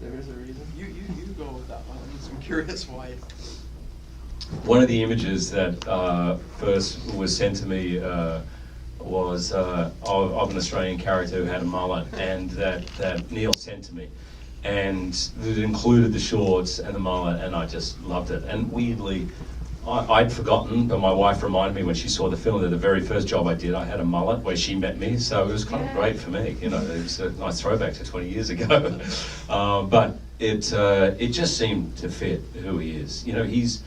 There is a reason. You go with that one. I'm curious why. One of the images that first was sent to me was of an Australian character who had a mullet, and that Neil sent to me. And it included the shorts and the mullet, and I just loved it. And weirdly, I'd forgotten, but my wife reminded me when she saw the film that the very first job I did, I had a mullet where she met me, so it was kind of great for me. You know, it was a nice throwback to 20 years ago. But it just seemed to fit who he is. You know, he's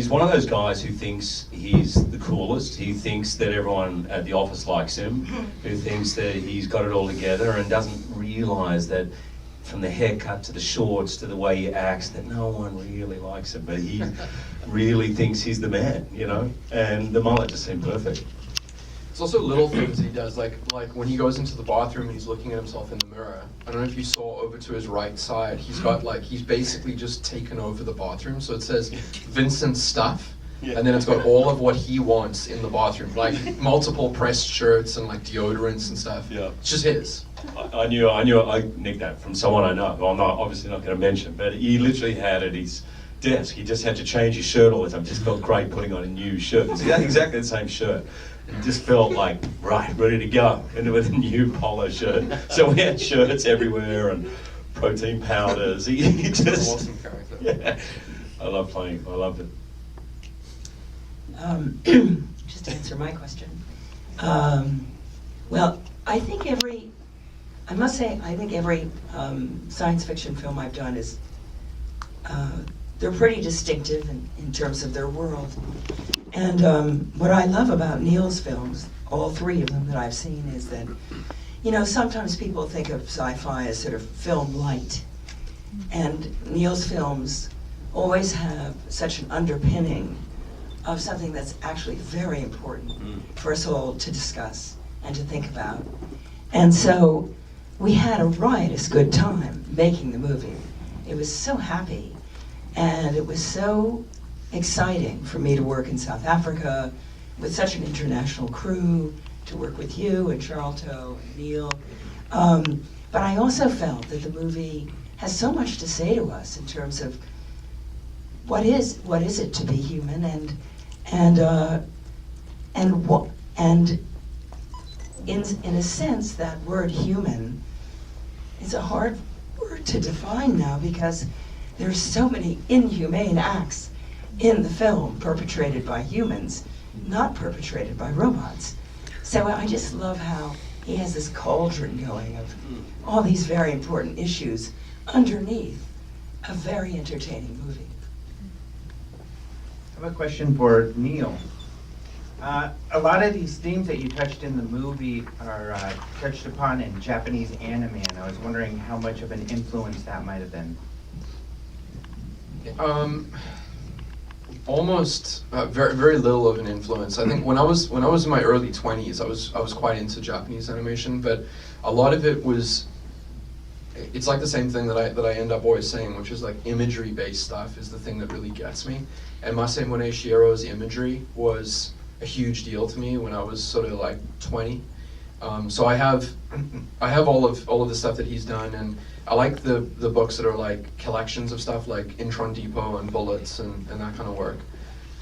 one of those guys who thinks he's the coolest. He thinks that everyone at the office likes him, who thinks that he's got it all together and doesn't realise that from the haircut to the shorts to the way he acts, that no one really likes him, but he really thinks he's the man, you know? And the mullet just seemed perfect. It's also little things he does, like when he goes into the bathroom and he's looking at himself in the mirror. I don't know if you saw over to his right side, he's got he's basically just taken over the bathroom. So it says Vincent's stuff, and then it's got all of what he wants in the bathroom, like multiple pressed shirts and like deodorants and stuff. Yeah. It's just his. I nicked that from someone I know, who I'm obviously not going to mention, but he literally had at his desk, he just had to change his shirt all the time. Just felt great putting on a new shirt. It's exactly the same shirt. It just felt like, right, ready to go, and with a new polo shirt. So we had shirts everywhere and protein powders. He just, An awesome character. Yeah, I loved it. Just to answer my question. Well, I think every science fiction film I've done is, they're pretty distinctive in terms of their world. And what I love about Neil's films, all three of them that I've seen, is that, you know, sometimes people think of sci-fi as sort of film light. And Neil's films always have such an underpinning of something that's actually very important for us all to discuss and to think about. And so we had a riotous good time making the movie. It was so happy, and it was so exciting for me to work in South Africa with such an international crew, to work with you and Charlton and Neil. But I also felt that the movie has so much to say to us in terms of what is it to be human, and in a sense that word human is a hard word to define now, because there's so many inhumane acts in the film perpetrated by humans, not perpetrated by robots. So I just love how he has this cauldron going of all these very important issues underneath a very entertaining movie. I have a question for Neil. A lot of these themes that you touched in the movie are touched upon in Japanese anime, and I was wondering how much of an influence that might have been. Almost very very little of an influence. I think when I was in my early 20s, I was quite into Japanese animation, but a lot of it was, it's like the same thing that I end up always saying, which is like imagery based stuff is the thing that really gets me. And Masamune Shiero's imagery was a huge deal to me when I was sort of like 20. So I have all of the stuff that he's done, and I like the books that are like collections of stuff like Intron Depot and Bullets and that kind of work.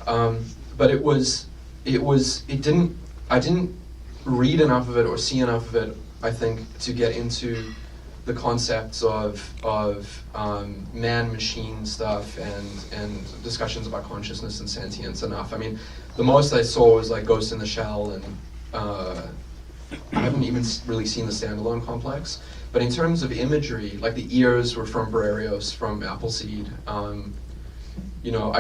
But I didn't read enough of it or see enough of it, I think, to get into the concepts of man-machine stuff and discussions about consciousness and sentience enough. I mean, the most I saw was like Ghost in the Shell, and I haven't even really seen the Standalone Complex. But in terms of imagery, like the ears were from Barrios, from Appleseed. You know,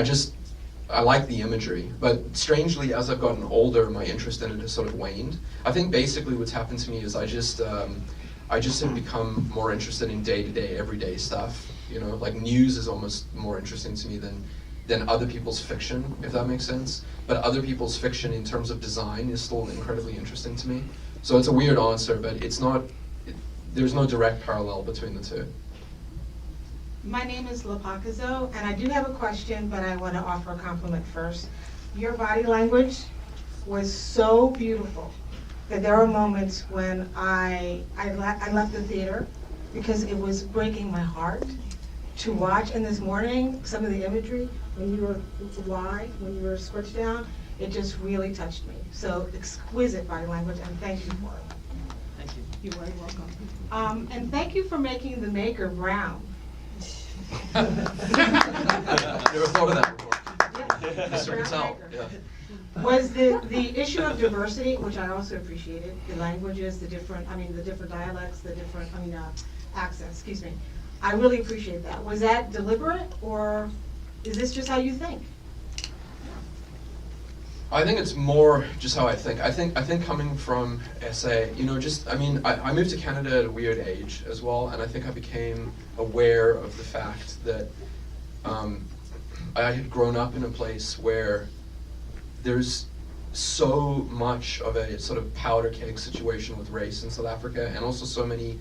I like the imagery. But strangely, as I've gotten older, my interest in it has sort of waned. I think basically what's happened to me is I just have become more interested in day-to-day, everyday stuff. You know, like news is almost more interesting to me than other people's fiction, if that makes sense. But other people's fiction in terms of design is still incredibly interesting to me. So it's a weird answer, but it's not, there's no direct parallel between the two. My name is Lapakazo, and I do have a question, but I want to offer a compliment first. Your body language was so beautiful that there were moments when I left the theater because it was breaking my heart to watch. And this morning, some of the imagery, when you were when you were switched down, it just really touched me. So exquisite body language, and thank you for it. Thank you. You're very welcome. And thank you for making the maker brown. Never thought of that before. Yeah, Mr. brown Patel, maker. yeah. Was the issue of diversity, which I also appreciated, the languages, the different dialects, the different, accents, excuse me. I really appreciate that. Was that deliberate, or is this just how you think? I think it's more just how I think. I think coming from SA, I moved to Canada at a weird age as well, and I think I became aware of the fact that I had grown up in a place where there's so much of a sort of powder keg situation with race in South Africa, and also so many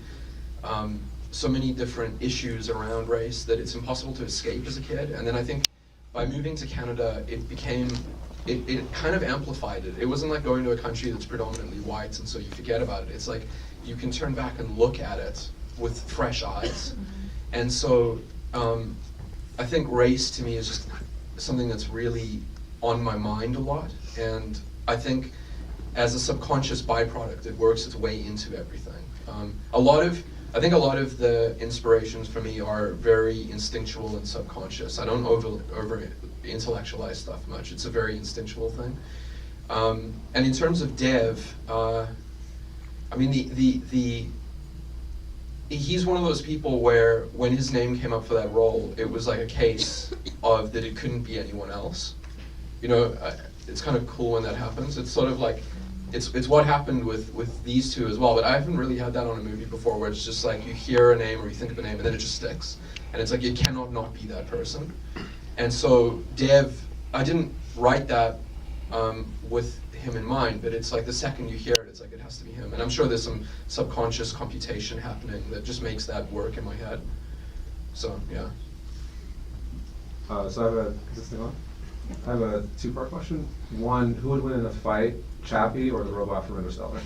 different issues around race that it's impossible to escape as a kid. And then I think by moving to Canada, it kind of amplified it. It wasn't like going to a country that's predominantly white and so you forget about it. It's like you can turn back and look at it with fresh eyes. And so I think race to me is just something that's really on my mind a lot. And I think as a subconscious byproduct, it works its way into everything. I think a lot of the inspirations for me are very instinctual and subconscious. I don't over intellectualize stuff much. It's a very instinctual thing. And in terms of Dev, he's one of those people where when his name came up for that role, it was like a case of that it couldn't be anyone else. It's kind of cool when that happens. It's sort of like, it's what happened with these two as well, but I haven't really had that on a movie before where it's just like you hear a name or you think of a name and then it just sticks. And it's like you cannot not be that person. And so Dev, I didn't write that with him in mind, but it's like the second you hear it, it's like it has to be him. And I'm sure there's some subconscious computation happening that just makes that work in my head. So, yeah. Is this thing on? I have a two-part question. One, who would win in a fight, Chappie or the robot from Interstellar?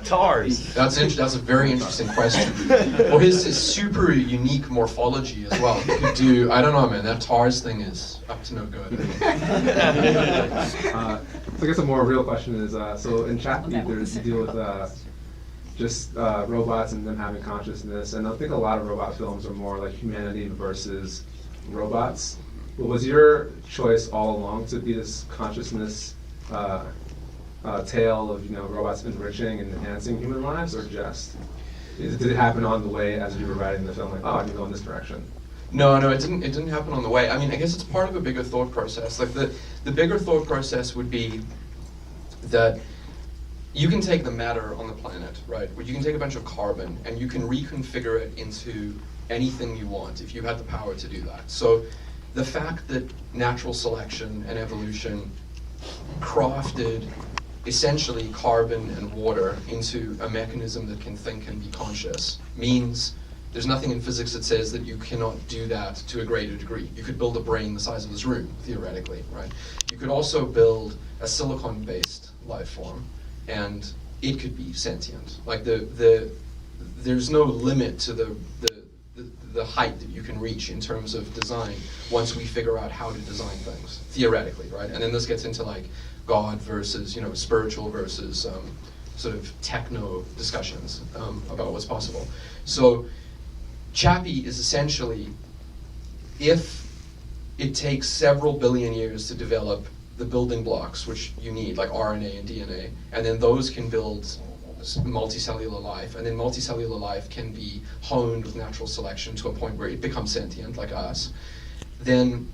Tars. That's a very interesting question. Well, his super unique morphology as well. He could do, I don't know, man, that TARS thing is up to no good. So I guess a more real question is, so in Chappie, there's you deal with just robots and them having consciousness, and I think a lot of robot films are more like humanity versus robots. But was your choice all along to be this consciousness tale of robots enriching and enhancing human lives, or just did it happen on the way as you were writing the film? Like, oh, I can go in this direction. No, it didn't happen on the way. I mean, I guess it's part of a bigger thought process. Like the bigger thought process would be that you can take the matter on the planet, right? You can take a bunch of carbon and you can reconfigure it into anything you want if you had the power to do that. So the fact that natural selection and evolution crafted essentially carbon and water into a mechanism that can think and be conscious means there's nothing in physics that says that you cannot do that to a greater degree. You could build a brain the size of this room, theoretically, right? You could also build a silicon-based life form, and it could be sentient. Like there's no limit to the height that you can reach in terms of design once we figure out how to design things, theoretically, right? And then this gets into like God versus, spiritual versus sort of techno discussions about what's possible. So Chappie is essentially, if it takes several billion years to develop the building blocks which you need, like RNA and DNA, and then those can build multicellular life, and then multicellular life can be honed with natural selection to a point where it becomes sentient, like us, then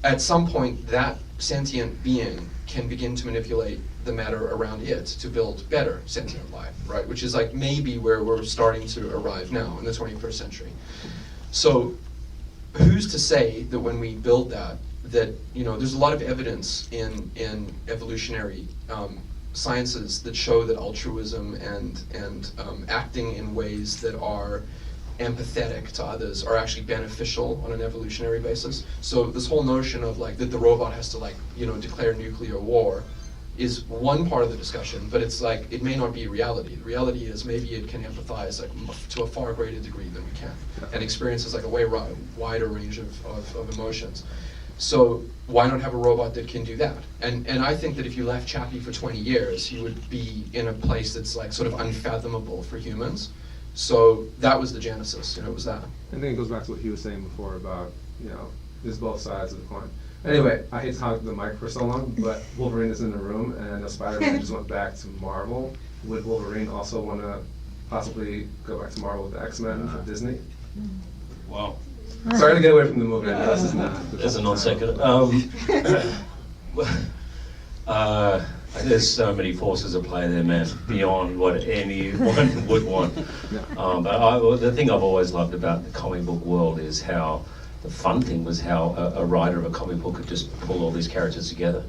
at some point that sentient being can begin to manipulate the matter around it to build better sentient life, right? Which is like maybe where we're starting to arrive now in the 21st century. So who's to say that when we build that there's a lot of evidence in evolutionary sciences that show that altruism and acting in ways that are empathetic to others are actually beneficial on an evolutionary basis. So this whole notion of like that the robot has to declare nuclear war is one part of the discussion, but it's like, it may not be reality. The reality is maybe it can empathize like to a far greater degree than we can, and experiences like a way wider range of emotions. So why not have a robot that can do that? And I think that if you left Chappie for 20 years, you would be in a place that's like sort of unfathomable for humans. So that was the genesis, it was that. I think it goes back to what he was saying before about, there's both sides of the coin. Anyway, I hate to talk to the mic for so long, but Wolverine is in the room, and Spider-Man just went back to Marvel. Would Wolverine also want to possibly go back to Marvel with the X-Men for Disney? Wow. Sorry to get away from the movie. I know this is not. There's a non-sequitur. There's so many forces at play there, man, beyond what anyone would want. But the thing I've always loved about the comic book world is how the fun thing was how a writer of a comic book could just pull all these characters together.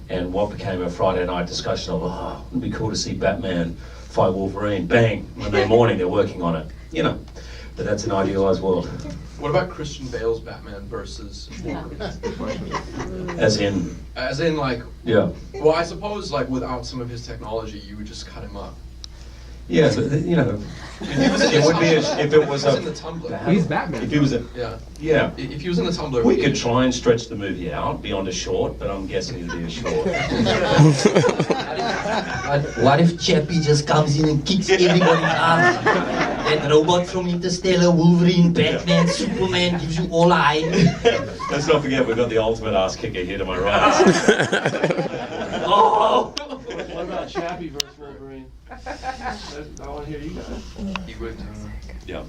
And what became a Friday night discussion of, it'd be cool to see Batman fight Wolverine. Bang! Monday morning they're working on it. But that's an idealized world. What about Christian Bale's Batman versus Wolverine? As in, like, yeah. Well, I suppose like without some of his technology, you would just cut him up. Yeah, but it would be if it was in the Tumblr. He's Batman. If he was Yeah. If he was in the Tumblr, we could try and stretch the movie out beyond a short, but I'm guessing it'd be a short. What if Chappie just comes in and kicks everybody's ass? That robot from Interstellar, Wolverine, Batman, Superman gives you all a high. Let's not forget we've got the ultimate ass kicker here to my right. Oh! What about Chappie versus Wolverine? I want to hear you guys. he would. Yeah.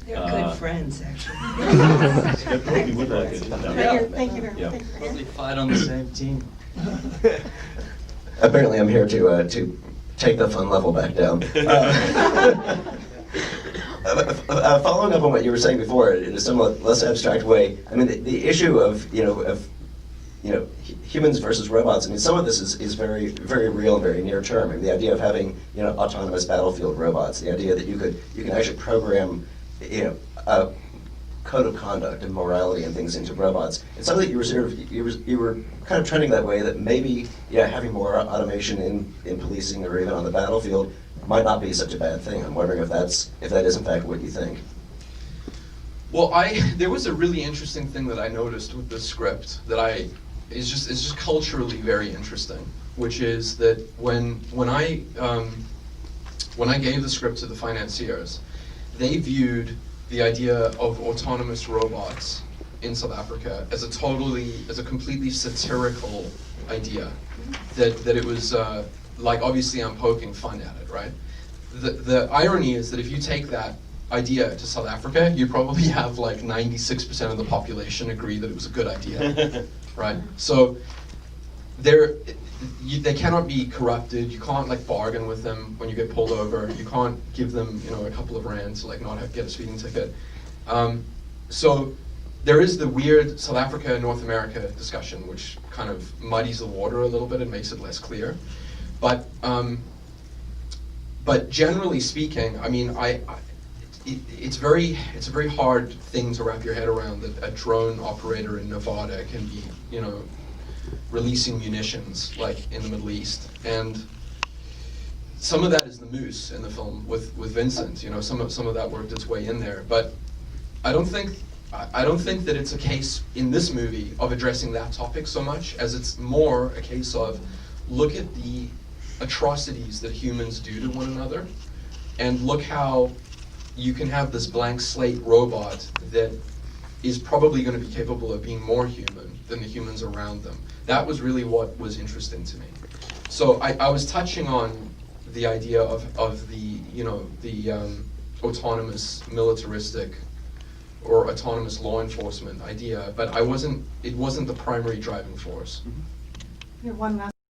They're good friends, actually. They probably would like it. Thank you very Yeah. much. Probably fight on the same team. Apparently, I'm here to take the fun level back down. Following up on what you were saying before, in a somewhat less abstract way, I mean, the issue of humans versus robots. I mean, some of this is very, very real and very near term. I mean, the idea of having autonomous battlefield robots, the idea that you can actually program a code of conduct and morality and things into robots. It's something that you were kind of trending that way, that maybe having more automation in policing or even on the battlefield might not be such a bad thing. I'm wondering if that is in fact what you think. Well, there was a really interesting thing that I noticed with this script that is just culturally very interesting, which is that when I gave the script to the financiers, they viewed the idea of autonomous robots in South Africa as a completely satirical idea. That it was like, obviously I'm poking fun at it, right? The irony is that if you take that idea to South Africa, you probably have like 96% of the population agree that it was a good idea, right? So they cannot be corrupted. You can't like bargain with them when you get pulled over. You can't give them a couple of rand to like not get a speeding ticket. So there is the weird South Africa North America discussion, which kind of muddies the water a little bit and makes it less clear. But generally speaking, I mean, it's a very hard thing to wrap your head around, that a drone operator in Nevada can be, releasing munitions like in the Middle East. And some of that is the moose in the film with Vincent. Some of that worked its way in there. But I don't think that it's a case in this movie of addressing that topic so much as it's more a case of look at the atrocities that humans do to one another, and look how you can have this blank slate robot that is probably going to be capable of being more human than the humans around them. That was really what was interesting to me. So I was touching on the idea of the autonomous militaristic or autonomous law enforcement idea, but it wasn't the primary driving force. One last